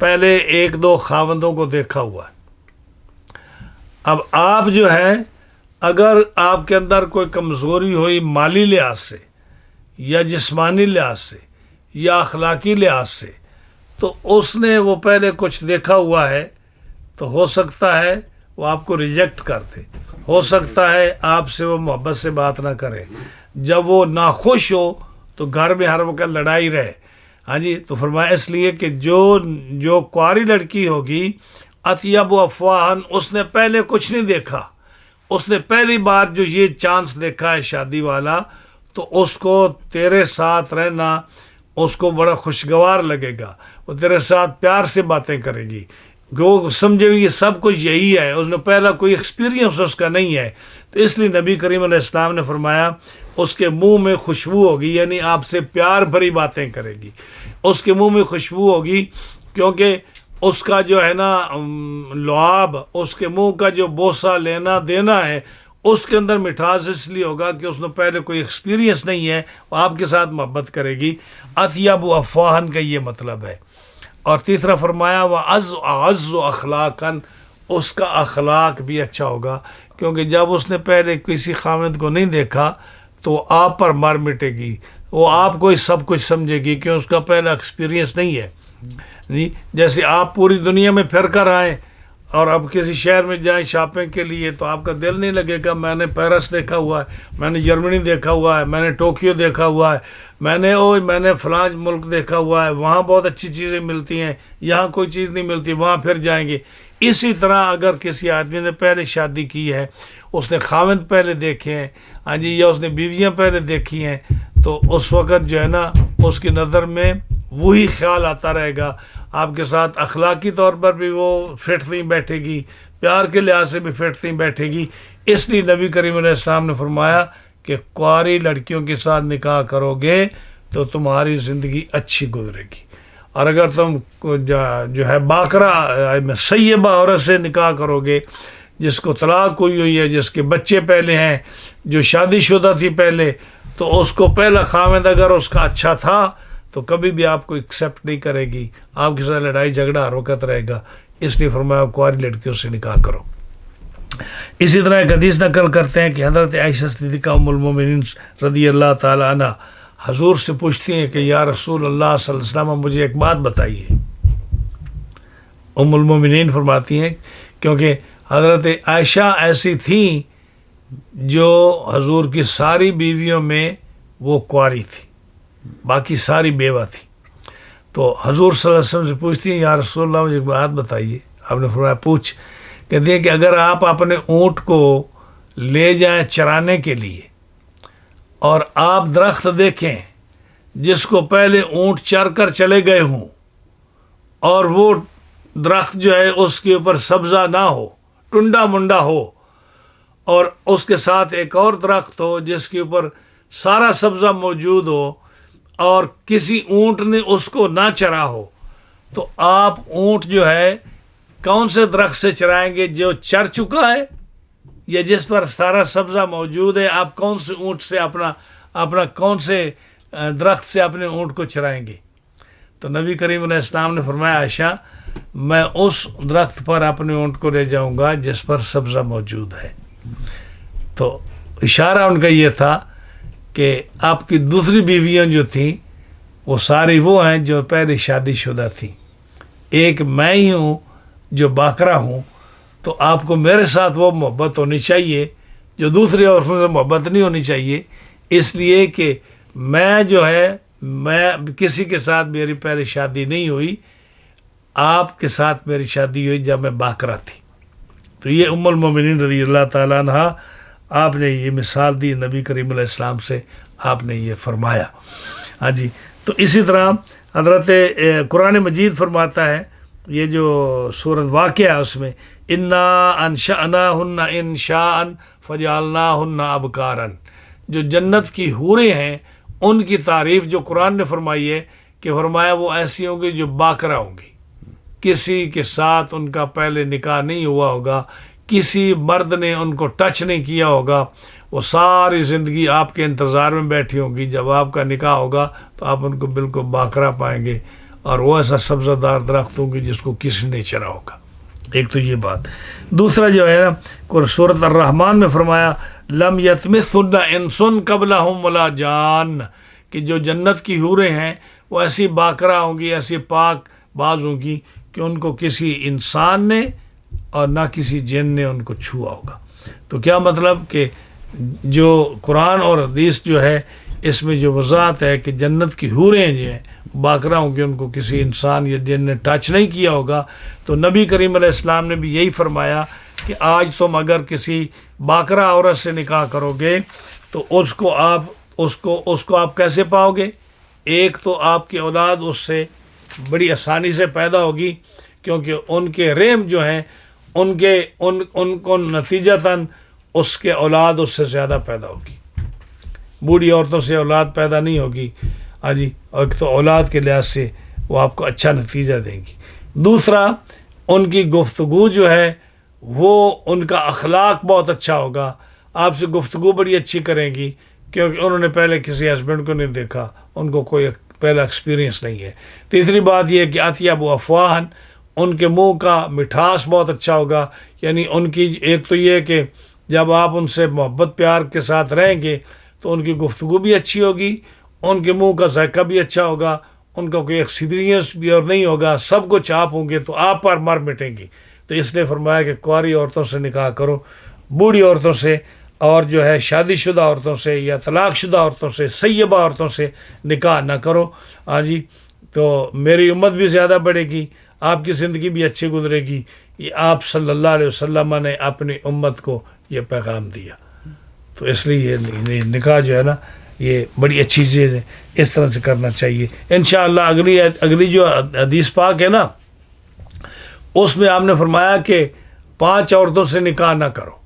پہلے 1-2 خاوندوں کو دیکھا ہوا ہے. اب آپ جو ہے اگر آپ کے اندر کوئی کمزوری ہوئی مالی لحاظ سے یا جسمانی لحاظ سے یا اخلاقی لحاظ سے تو اس نے وہ پہلے کچھ دیکھا ہوا ہے تو ہو سکتا ہے وہ آپ کو ریجیکٹ کر دے، ہو سکتا ہے آپ سے وہ محبت سے بات نہ کرے. جب وہ ناخوش ہو تو گھر میں ہر وقت لڑائی رہے. ہاں جی. تو فرمایا اس لیے کہ جو کنواری لڑکی ہوگی اطیب افواہن اس نے پہلے کچھ نہیں دیکھا، اس نے پہلی بار جو یہ چانس دیکھا ہے شادی والا تو اس کو تیرے ساتھ رہنا اس کو بڑا خوشگوار لگے گا. وہ تیرے ساتھ پیار سے باتیں کرے گی، وہ سمجھے گی سب کچھ یہی ہے، اس نے پہلا کوئی ایکسپیرینس اس کا نہیں ہے. تو اس لیے نبی کریم علیہ السلام نے فرمایا اس کے منہ میں خوشبو ہوگی، یعنی آپ سے پیار بھری باتیں کرے گی. اس کے منہ میں خوشبو ہوگی کیونکہ اس کا جو ہے نا لعاب، اس کے منہ کا جو بوسہ لینا دینا ہے اس کے اندر مٹھاس اس لیے ہوگا کہ اس نے پہلے کوئی ایکسپیرینس نہیں ہے، وہ آپ کے ساتھ محبت کرے گی. اطیب افواہن کا یہ مطلب ہے. اور تیسرا فرمایا وَأَعَزُّ أَخْلَاقًا اس کا اخلاق بھی اچھا ہوگا، کیونکہ جب اس نے پہلے کسی خاوند کو نہیں دیکھا تو وہ آپ پر مار مٹے گی، وہ آپ کو ہی سب کچھ سمجھے گی، کہ اس کا پہلا ایکسپیرینس نہیں ہے جی۔ جیسے آپ پوری دنیا میں پھر کر آئیں اور اب کسی شہر میں جائیں شاپنگ کے لیے، تو آپ کا دل نہیں لگے گا میں نے پیرس دیکھا ہوا ہے، میں نے جرمنی دیکھا ہوا ہے، میں نے ٹوکیو دیکھا ہوا ہے، میں نے فلاں ملک دیکھا ہوا ہے، وہاں بہت اچھی چیزیں ملتی ہیں، یہاں کوئی چیز نہیں ملتی، وہاں پھر جائیں گے۔ اسی طرح اگر کسی آدمی نے پہلے شادی کی ہے، اس نے خاوند پہلے دیکھے ہیں ہاں جی، یا اس نے بیویاں پہلے دیکھی ہیں، تو اس وقت جو ہے نا اس کی نظر میں وہی خیال آتا رہے گا، آپ کے ساتھ اخلاقی طور پر بھی وہ فٹ نہیں بیٹھے گی، پیار کے لحاظ سے بھی فٹ نہیں بیٹھے گی۔ اس لیے نبی کریم علیہ السلام نے فرمایا کہ کنواری لڑکیوں کے ساتھ نکاح کرو گے تو تمہاری زندگی اچھی گزرے گی، اور اگر تم جو ہے باکرہ سیبہ عورت سے نکاح کرو گے، جس کو طلاق ہوئی ہے، جس کے بچے پہلے ہیں، جو شادی شدہ تھی پہلے، تو اس کو پہلا خاوند اگر اس کا اچھا تھا تو کبھی بھی آپ کو ایکسیپٹ نہیں کرے گی، آپ کے ساتھ لڑائی جھگڑا ہر وقت رہے گا۔ اس لیے فرمایا کنواری لڑکیوں سے نکاح کرو۔ اسی طرح ایک حدیث نقل کرتے ہیں کہ حضرت عائشہ صدیقہ ام المومنین رضی اللہ تعالی عنہ حضور سے پوچھتی ہیں کہ یا رسول اللہ صلی اللہ علیہ وسلم مجھے ایک بات بتائیے۔ ام المومنین فرماتی ہیں کیونکہ حضرت عائشہ ایسی تھیں جو حضور کی ساری بیویوں میں وہ کنواری تھی، باقی ساری بیوہ تھی، تو حضور صلی اللہ علیہ وسلم سے پوچھتی ہیں یا رسول اللہ مجھے ایک بات بتائیے۔ آپ نے فرمایا پوچھ۔ کہتے ہیں کہ اگر آپ اپنے اونٹ کو لے جائیں چرانے کے لیے اور آپ درخت دیکھیں جس کو پہلے اونٹ چر کر چلے گئے ہوں، اور وہ درخت جو ہے اس کے اوپر سبزہ نہ ہو، ٹنڈا منڈا ہو، اور اس کے ساتھ ایک اور درخت ہو جس کے اوپر سارا سبزہ موجود ہو، اور کسی اونٹ نے اس کو نہ چرا ہو، تو آپ اونٹ جو ہے کون سے درخت سے چرائیں گے؟ جو چر چکا ہے یا جس پر سارا سبزہ موجود ہے؟ آپ کون سے اونٹ سے اپنا کون سے درخت سے اپنے اونٹ کو چرائیں گے؟ تو نبی کریم علیہ السلام نے فرمایا عائشہ میں اس درخت پر اپنے اونٹ کو لے جاؤں گا جس پر سبزہ موجود ہے۔ تو اشارہ ان کا یہ تھا کہ آپ کی دوسری بیویاں جو تھیں وہ ساری وہ ہیں جو پہلے شادی شدہ تھیں، ایک میں ہی ہوں جو باکرہ ہوں، تو آپ کو میرے ساتھ وہ محبت ہونی چاہیے جو دوسری عورتوں سے محبت نہیں ہونی چاہیے، اس لیے کہ میں جو ہے میں کسی کے ساتھ میری پہلے شادی نہیں ہوئی، آپ کے ساتھ میری شادی ہوئی جب میں باکرہ تھی۔ تو یہ ام المومنین رضی اللہ تعالیٰ عنہ آپ نے یہ مثال دی نبی کریم علیہ السلام سے، آپ نے یہ فرمایا ہاں جی۔ تو اسی طرح حضرت قرآن مجید فرماتا ہے، یہ جو سورۃ واقعہ ہے اس میں انا انشأناہن انشاء فجعلناہن ابکارا، جو جنت کی حوریں ہیں ان کی تعریف جو قرآن نے فرمائی ہے کہ فرمایا وہ ایسی ہوں گی جو باکرہ ہوں گی، کسی کے ساتھ ان کا پہلے نکاح نہیں ہوا ہوگا، کسی مرد نے ان کو ٹچ نہیں کیا ہوگا، وہ ساری زندگی آپ کے انتظار میں بیٹھی ہوں گی، جب آپ کا نکاح ہوگا تو آپ ان کو بالکل باکرہ پائیں گے، اور وہ ایسا سبزہ دار درخت ہوں گی جس کو کسی نے چرا ہوگا۔ ایک تو یہ بات۔ دوسرا جو ہے نا سورۃ الرحمن میں فرمایا لم یطمثہن انس قبلہم ولا جان، کہ جو جنت کی حوریں ہیں وہ ایسی باکرہ ہوں گی، ایسی پاک باز ہوں گی کہ ان کو کسی انسان نے اور نہ کسی جن نے ان کو چھوا ہوگا۔ تو کیا مطلب کہ جو قرآن اور حدیث جو ہے اس میں جو وضاحت ہے کہ جنت کی حوریں جو ہیں باکرہ ہوں گی، ان کو کسی انسان یا جن نے ٹچ نہیں کیا ہوگا۔ تو نبی کریم علیہ السلام نے بھی یہی فرمایا کہ آج تم اگر کسی باکرہ عورت سے نکاح کرو گے تو اس کو آپ کیسے پاؤ گے؟ ایک تو آپ کی اولاد اس سے بڑی آسانی سے پیدا ہوگی، کیونکہ ان کے رحم جو ہیں ان کو نتیجتاً اس کے اولاد اس سے زیادہ پیدا ہوگی۔ بوڑھی عورتوں سے اولاد پیدا نہیں ہوگی ہاں جی، اور ایک تو اولاد کے لحاظ سے وہ آپ کو اچھا نتیجہ دیں گی۔ دوسرا ان کی گفتگو جو ہے وہ ان کا اخلاق بہت اچھا ہوگا، آپ سے گفتگو بڑی اچھی کریں گی، کیونکہ انہوں نے پہلے کسی ہسبینڈ کو نہیں دیکھا، ان کو کوئی پہلا ایکسپیرینس نہیں ہے۔ تیسری بات یہ ہے کہ اطیب افواہن، ان کے منہ کا مٹھاس بہت اچھا ہوگا. یعنی ان کی ایک تو یہ کہ جب آپ ان سے محبت پیار کے ساتھ رہیں گے تو ان کی گفتگو بھی اچھی ہوگی, ان کے منہ کا ذائقہ بھی اچھا ہوگا, ان کا کوئی ایکسپیرینس بھی اور نہیں ہوگا, سب کچھ آپ ہوں گے تو آپ پر مر مٹیں گی. تو اس نے فرمایا کہ کنواری عورتوں سے نکاح کرو, بوڑھی عورتوں سے اور جو ہے شادی شدہ عورتوں سے یا طلاق شدہ عورتوں سے, سیبہ عورتوں سے نکاح نہ کرو. ہاں جی, تو میری امت بھی زیادہ بڑھے گی, آپ کی زندگی بھی اچھی گزرے گی. یہ آپ صلی اللہ علیہ وسلم نے اپنی امت کو یہ پیغام دیا. تو اس لیے یہ نکاح جو ہے نا یہ بڑی اچھی چیز ہے, اس طرح سے کرنا چاہیے. انشاءاللہ اگلی جو حدیث پاک ہے نا اس میں آپ نے فرمایا کہ 5 عورتوں سے نکاح نہ کرو,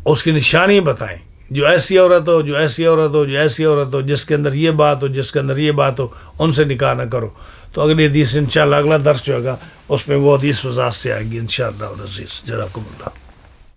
اس کی نشانی بتائیں, جو ایسی عورت ہو, جو ایسی عورت ہو, جو ایسی عورت ہو, جس کے اندر یہ بات ہو, جس کے اندر یہ بات ہو, ان سے نکاح نہ کرو. تو اگلی حدیث انشاءاللہ اگلا درس جو ہوگا اس میں وہ حدیث وضاحت سے آئے گی انشاءاللہ العزیز. جزاکم اللہ.